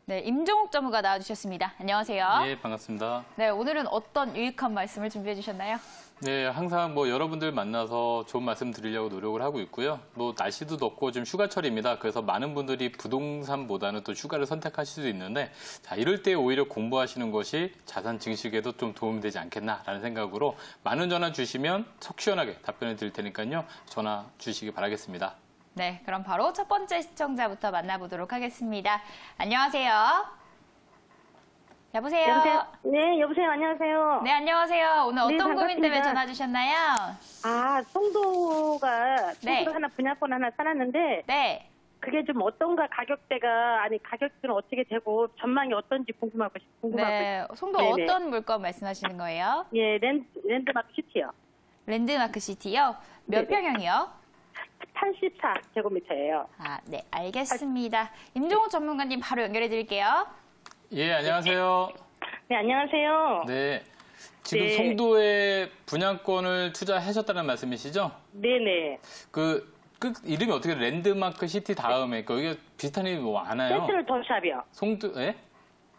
네, 임종욱 전무가 나와주셨습니다. 안녕하세요. 예, 반갑습니다. 네, 오늘은 어떤 유익한 말씀을 준비해 주셨나요? 네, 항상 여러분들 만나서 좋은 말씀 드리려고 노력을 하고 있고요. 날씨도 덥고 좀 휴가철입니다. 그래서 많은 분들이 부동산보다는 또 휴가를 선택하실 수도 있는데, 자, 이럴 때 오히려 공부하시는 것이 자산 증식에도 좀 도움이 되지 않겠나라는 생각으로 많은 전화 주시면 속 시원하게 답변을 드릴 테니까요. 전화 주시기 바라겠습니다. 네, 그럼 바로 첫 번째 시청자부터 만나보도록 하겠습니다. 안녕하세요. 여보세요? 여보세요? 네, 여보세요. 안녕하세요. 네, 안녕하세요. 오늘 어떤 반갑습니다. 고민 때문에 전화 주셨나요? 송도가 네. 하나 분양권 하나 사놨는데 네. 그게 좀 어떤가 가격대가 가격대는 어떻게 되고 전망이 어떤지 궁금하고 네, 송도 네네. 어떤 물건 말씀하시는 거예요? 예, 랜드마크 시티요. 랜드마크 시티요? 몇 네네. 평형이요? 84제곱미터예요. 네, 알겠습니다. 임종욱 전문가님 바로 연결해 드릴게요. 예, 안녕하세요. 네, 안녕하세요. 네. 지금 네. 송도에 분양권을 투자하셨다는 말씀이시죠? 네네. 이름이 어떻게 랜드마크 시티 다음에 여기가 비슷한 이름이 뭐 많아요? 센트럴 더샵이요. 송도, 예?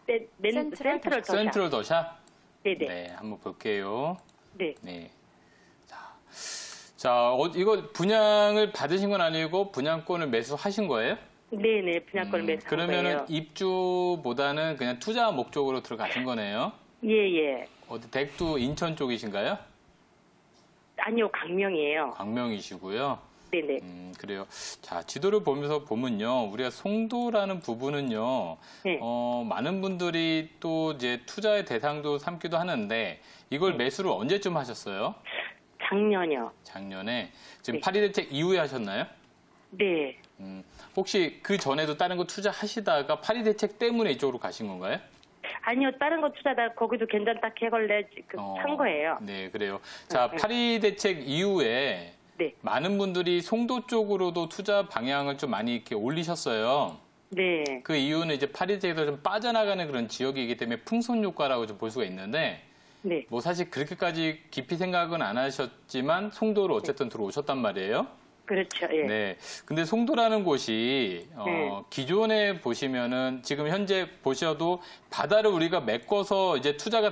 네, 센트럴 더샵. 센트럴 더샵? 네네. 네, 한번 볼게요. 네. 네. 자, 이거 분양을 받으신 건 아니고 분양권을 매수하신 거예요? 네네. 분양권을 매수한 그러면은 거예요. 입주보다는 그냥 투자 목적으로 들어가신 거네요? 예예. 어디 댁도 인천 쪽이신가요? 아니요, 강명이에요. 광명이시고요. 네네. 그래요. 자, 지도를 보면서 보면요. 우리가 송도라는 부분은요. 네. 많은 분들이 또 이제 투자의 대상도 삼기도 하는데 이걸 매수를 언제쯤 하셨어요? 작년이요. 작년에. 지금 네. 파리 대책 이후에 하셨나요? 네. 혹시 그 전에도 다른 거 투자하시다가 파리 대책 때문에 이쪽으로 가신 건가요? 아니요, 다른 거 투자다 거기도 괜찮다 해걸래 산 거예요. 네, 그래요. 자, 파리 대책 이후에 네. 많은 분들이 송도 쪽으로도 투자 방향을 좀 많이 이렇게 올리셨어요. 네. 그 이유는 이제 파리 대책에서 좀 빠져나가는 그런 지역이기 때문에 풍선 효과라고 좀 볼 수가 있는데, 네. 사실 그렇게까지 깊이 생각은 안 하셨지만 송도로 어쨌든 들어오셨단 말이에요. 그렇죠. 예. 네. 근데 송도라는 곳이 기존에 보시면은 지금 현재 보셔도 바다를 우리가 메꿔서 이제 투자가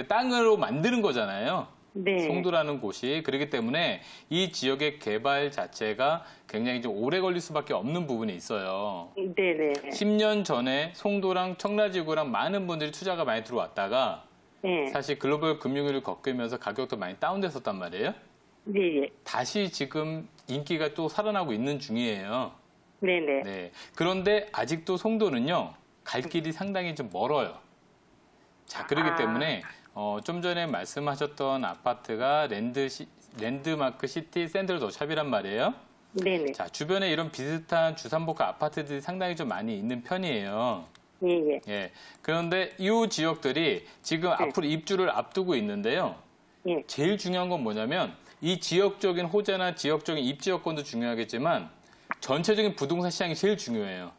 땅으로 만드는 거잖아요. 네. 송도라는 곳이. 그렇기 때문에 이 지역의 개발 자체가 굉장히 좀 오래 걸릴 수밖에 없는 부분이 있어요. 네네. 10년 전에 송도랑 청라지구랑 많은 분들이 투자가 많이 들어왔다가 네. 사실 글로벌 금융위기를 겪으면서 가격도 많이 다운됐었단 말이에요. 네. 다시 지금 인기가 또 살아나고 있는 중이에요. 네네. 네. 그런데 아직도 송도는요, 갈 길이 상당히 좀 멀어요. 자, 그렇기 때문에, 좀 전에 말씀하셨던 아파트가 랜드마크 시티 센트럴 더샵이란 말이에요. 네네. 자, 주변에 이런 비슷한 주상복합 아파트들이 상당히 좀 많이 있는 편이에요. 예. 예. 그런데 이 지역들이 지금 앞으로 입주를 앞두고 있는데요. 예. 제일 중요한 건 뭐냐면 이 지역적인 호재나 지역적인 입지 여건도 중요하겠지만 전체적인 부동산 시장이 제일 중요해요.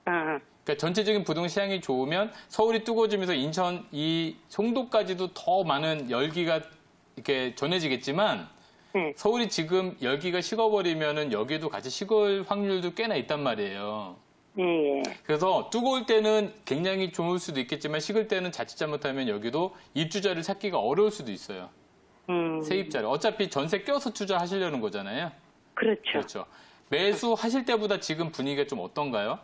그러니까 전체적인 부동산 시장이 좋으면 서울이 뜨거워지면서 인천, 이 송도까지도 더 많은 열기가 이렇게 전해지겠지만 서울이 지금 열기가 식어버리면은 여기도 같이 식을 확률도 꽤나 있단 말이에요. 예. 그래서 뜨거울 때는 굉장히 좋을 수도 있겠지만 식을 때는 자칫 잘못하면 여기도 입주자를 찾기가 어려울 수도 있어요. 세입자를. 어차피 전세 껴서 투자하시려는 거잖아요. 그렇죠. 매수하실 때보다 지금 분위기가 좀 어떤가요?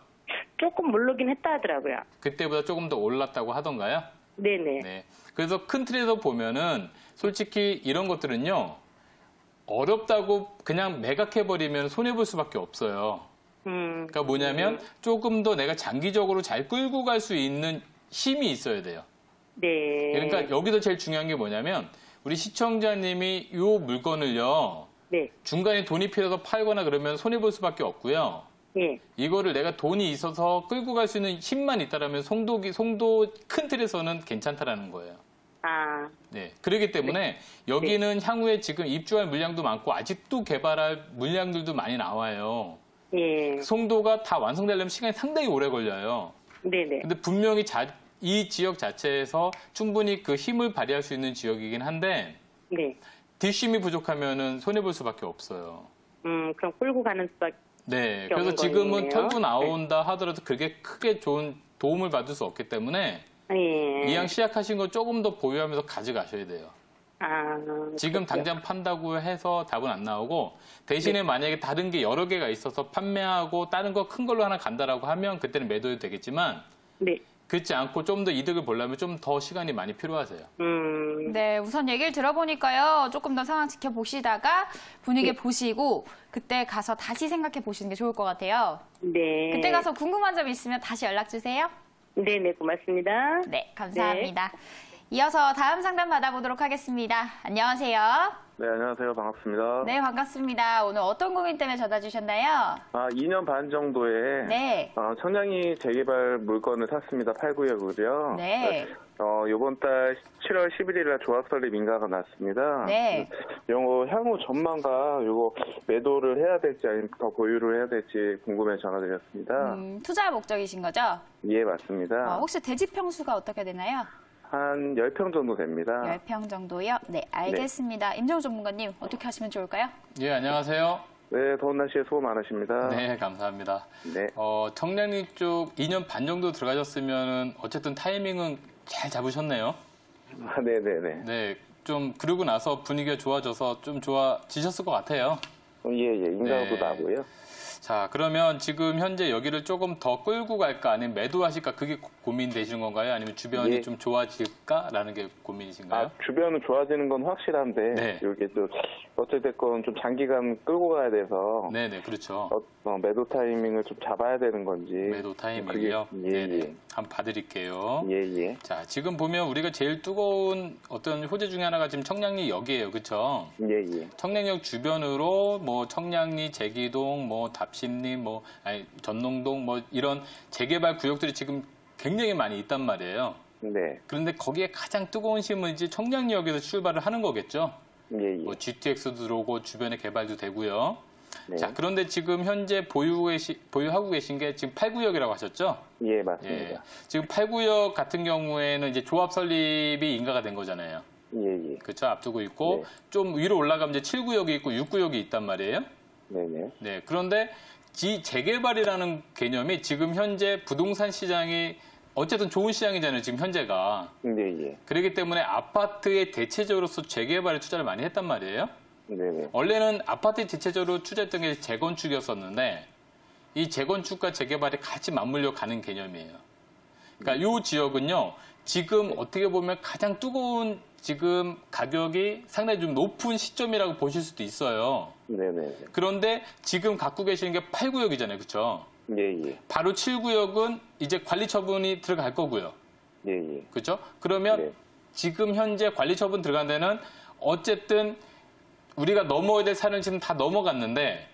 조금 오르긴 했다 하더라고요. 그때보다 조금 더 올랐다고 하던가요? 네네. 네. 그래서 큰 틀에서 보면은 솔직히 이런 것들은요. 어렵다고 그냥 매각해버리면 손해볼 수밖에 없어요. 그러니까 뭐냐면 조금 더 내가 장기적으로 잘 끌고 갈 수 있는 힘이 있어야 돼요. 네. 그러니까 여기서 제일 중요한 게 뭐냐면 우리 시청자님이 이 물건을요. 네. 중간에 돈이 필요해서 팔거나 그러면 손해볼 수밖에 없고요. 예. 이거를 내가 돈이 있어서 끌고 갈 수 있는 힘만 있다라면 송도 큰 틀에서는 괜찮다라는 거예요. 네. 그렇기 때문에 여기는 향후에 지금 입주할 물량도 많고 아직도 개발할 물량들도 많이 나와요. 예. 송도가 다 완성되려면 시간이 상당히 오래 걸려요. 네네. 근데 분명히 이 지역 자체에서 충분히 그 힘을 발휘할 수 있는 지역이긴 한데 네. 뒷심이 부족하면은 손해볼 수밖에 없어요. 그럼 끌고 가는 수밖에. 네. 그래서 없는 지금은 거네요. 털고 나온다 하더라도 그게 크게 좋은 도움을 받을 수 없기 때문에 예. 이왕 시작하신 거 조금 더 보유하면서 가져가셔야 돼요. 아, 지금 그렇죠. 당장 판다고 해서 답은 안 나오고 대신에 만약에 다른 게 여러 개가 있어서 판매하고 다른 거 큰 걸로 하나 간다라고 하면 그때는 매도해도 되겠지만 네. 그렇지 않고 좀 더 이득을 보려면 좀 더 시간이 많이 필요하세요. 네, 우선 얘기를 들어보니까요. 조금 더 상황 지켜보시다가 분위기 보시고 그때 가서 다시 생각해 보시는 게 좋을 것 같아요. 네. 그때 가서 궁금한 점 있으면 다시 연락 주세요. 네네, 고맙습니다. 네, 감사합니다. 이어서 다음 상담 받아보도록 하겠습니다. 안녕하세요. 네, 안녕하세요. 반갑습니다. 네, 반갑습니다. 오늘 어떤 고민 때문에 전화 주셨나요? 2년 반 정도에 네. 청량리 재개발 물건을 샀습니다. 8구역을요. 네. 이번 달 7월 11일 날 조합 설립 인가가 났습니다. 네. 요거 향후 전망과 요거 매도를 해야 될지 아니면 더 보유를 해야 될지 궁금해 전화드렸습니다. 투자 목적이신 거죠? 예, 맞습니다. 혹시 대지 평수가 어떻게 되나요? 한 10평 정도 됩니다. 10평 정도요? 네, 알겠습니다. 임정우 전문가님, 어떻게 하시면 좋을까요? 예, 안녕하세요. 네, 더운 날씨에 수고 많으십니다. 네, 감사합니다. 네. 청량리 쪽 2년 반 정도 들어가셨으면 어쨌든 타이밍은 잘 잡으셨네요. 네네네. 네, 좀 그러고 나서 분위기가 좋아져서 좀 좋아지셨을 것 같아요. 예, 인가도 네. 나고요. 자, 그러면 지금 현재 여기를 조금 더 끌고 갈까 아니면 매도하실까 그게 고민되시는 건가요? 아니면 주변이 예. 좀 좋아질까라는 게 고민이신가요? 주변은 좋아지는 건 확실한데, 네. 이게 또, 어찌됐건 좀 장기간 끌고 가야 돼서, 네네, 그렇죠. 매도 타이밍을 좀 잡아야 되는 건지. 매도 타이밍이요? 그게, 네네. 한번 봐드릴게요. 예. 자, 지금 보면 우리가 제일 뜨거운 어떤 호재 중에 하나가 지금 청량리역이에요. 그렇죠? 예. 청량리역 주변으로 뭐 청량리, 제기동, 뭐 답심리, 전농동 뭐 이런 재개발 구역들이 지금 굉장히 많이 있단 말이에요. 네. 그런데 거기에 가장 뜨거운 심은 이제 청량리역에서 출발을 하는 거겠죠. 예. 뭐 GTX도 들어오고 주변에 개발도 되고요. 네. 자, 그런데 지금 현재 보유하고 계신 게 지금 8구역이라고 하셨죠? 예, 맞습니다. 예. 지금 8구역 같은 경우에는 이제 조합 설립이 인가가 된 거잖아요. 예. 그렇죠? 앞두고 있고 네. 좀 위로 올라가면 이제 7구역이 있고 6구역이 있단 말이에요. 네네. 네. 그런데 재개발이라는 개념이 지금 현재 부동산 시장이 어쨌든 좋은 시장이잖아요. 지금 현재가. 예. 그렇기 때문에 아파트의 대체적으로서 재개발에 투자를 많이 했단 말이에요. 네네. 원래는 아파트에 대체적으로 투자했던 게 재건축이었었는데 이 재건축과 재개발이 같이 맞물려 가는 개념이에요. 그러니까 이 지역은요. 지금 어떻게 보면 가장 뜨거운 지금 가격이 상당히 좀 높은 시점이라고 보실 수도 있어요. 네네. 그런데 지금 갖고 계시는 게 8구역이잖아요. 그렇죠? 예. 바로 7구역은 이제 관리 처분이 들어갈 거고요. 예. 그렇죠? 그러면 네. 지금 현재 관리 처분 들어간 데는 어쨌든 우리가 넘어야 될 산을 지금 다 넘어갔는데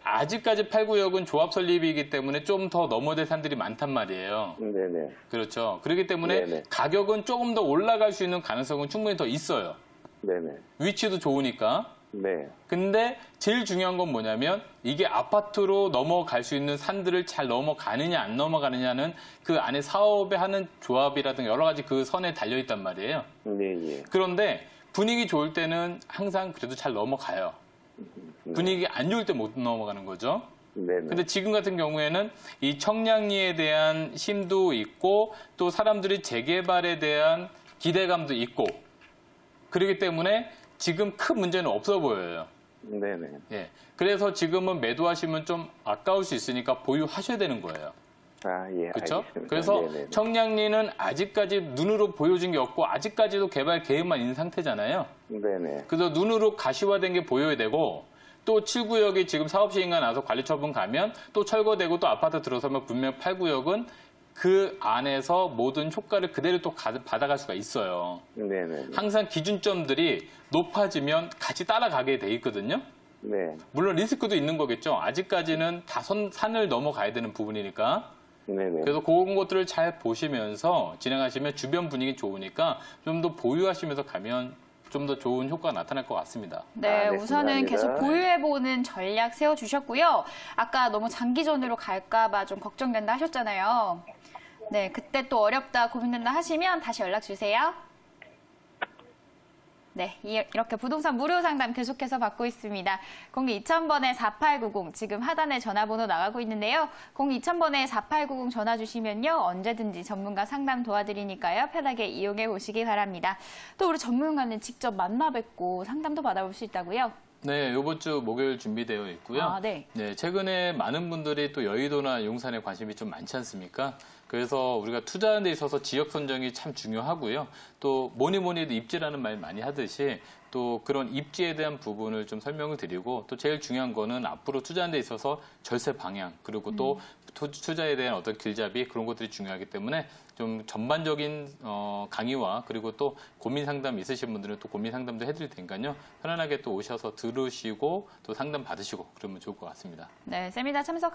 아직까지 8구역은 조합 설립이기 때문에 좀 더 넘어야 될 산들이 많단 말이에요. 네네. 그렇죠. 그렇기 때문에 네네. 가격은 조금 더 올라갈 수 있는 가능성은 충분히 더 있어요. 네네. 위치도 좋으니까. 네. 근데 제일 중요한 건 뭐냐면 이게 아파트로 넘어갈 수 있는 산들을 잘 넘어가느냐 안 넘어가느냐는 그 안에 사업에 하는 조합이라든가 여러 가지 그 선에 달려있단 말이에요. 예. 그런데 분위기 좋을 때는 항상 그래도 잘 넘어가요. 분위기 안 좋을 때 못 넘어가는 거죠. 네네. 근데 지금 같은 경우에는 이 청량리에 대한 심도 있고 또 사람들이 재개발에 대한 기대감도 있고 그렇기 때문에 지금 큰 문제는 없어 보여요. 네네. 예. 그래서 지금은 매도하시면 좀 아까울 수 있으니까 보유하셔야 되는 거예요. 예. 그렇죠? 알겠습니다. 그래서 네네. 청량리는 아직까지 눈으로 보여준 게 없고 아직까지도 개발 계획만 있는 상태잖아요. 네네. 그래서 눈으로 가시화된 게 보여야 되고 또 7구역이 지금 사업 시행가 나서 관리 처분 가면 또 철거되고 또 아파트 들어서면 분명 8구역은 그 안에서 모든 효과를 그대로 또 받아갈 수가 있어요. 네네. 항상 기준점들이 높아지면 같이 따라가게 돼 있거든요. 네. 물론 리스크도 있는 거겠죠. 아직까지는 다 산을 넘어가야 되는 부분이니까. 네네. 그래서 그런 것들을 잘 보시면서 진행하시면 주변 분위기 좋으니까 좀 더 보유하시면서 가면 좀 더 좋은 효과가 나타날 것 같습니다. 네, 네, 우선은 감사합니다. 계속 보유해보는 전략 세워주셨고요. 아까 너무 장기전으로 갈까봐 좀 걱정된다 하셨잖아요. 네, 그때 또 어렵다, 고민된다 하시면 다시 연락 주세요. 네, 이렇게 부동산 무료 상담 계속해서 받고 있습니다. 02-2000번에 4890 지금 하단에 전화번호 나가고 있는데요. 02-2000번에 4890 전화 주시면요. 언제든지 전문가 상담 도와드리니까요. 편하게 이용해 보시기 바랍니다. 또 우리 전문가는 직접 만나 뵙고 상담도 받아볼 수 있다고요? 네, 이번 주 목요일 준비되어 있고요. 아, 네. 네, 최근에 많은 분들이 또 여의도나 용산에 관심이 좀 많지 않습니까? 그래서 우리가 투자하는 데 있어서 지역 선정이 참 중요하고요. 또 뭐니 해도 입지라는 말 많이 하듯이 또 그런 입지에 대한 부분을 좀 설명을 드리고 또 제일 중요한 거는 앞으로 투자하는 데 있어서 절세 방향 그리고 또 투자에 대한 어떤 길잡이 그런 것들이 중요하기 때문에 좀 전반적인 강의와 그리고 또 고민 상담 있으신 분들은 또 고민 상담도 해드릴 테니까요. 편안하게 또 오셔서 들으시고 또 상담 받으시고 그러면 좋을 것 같습니다. 네, 세미나 참석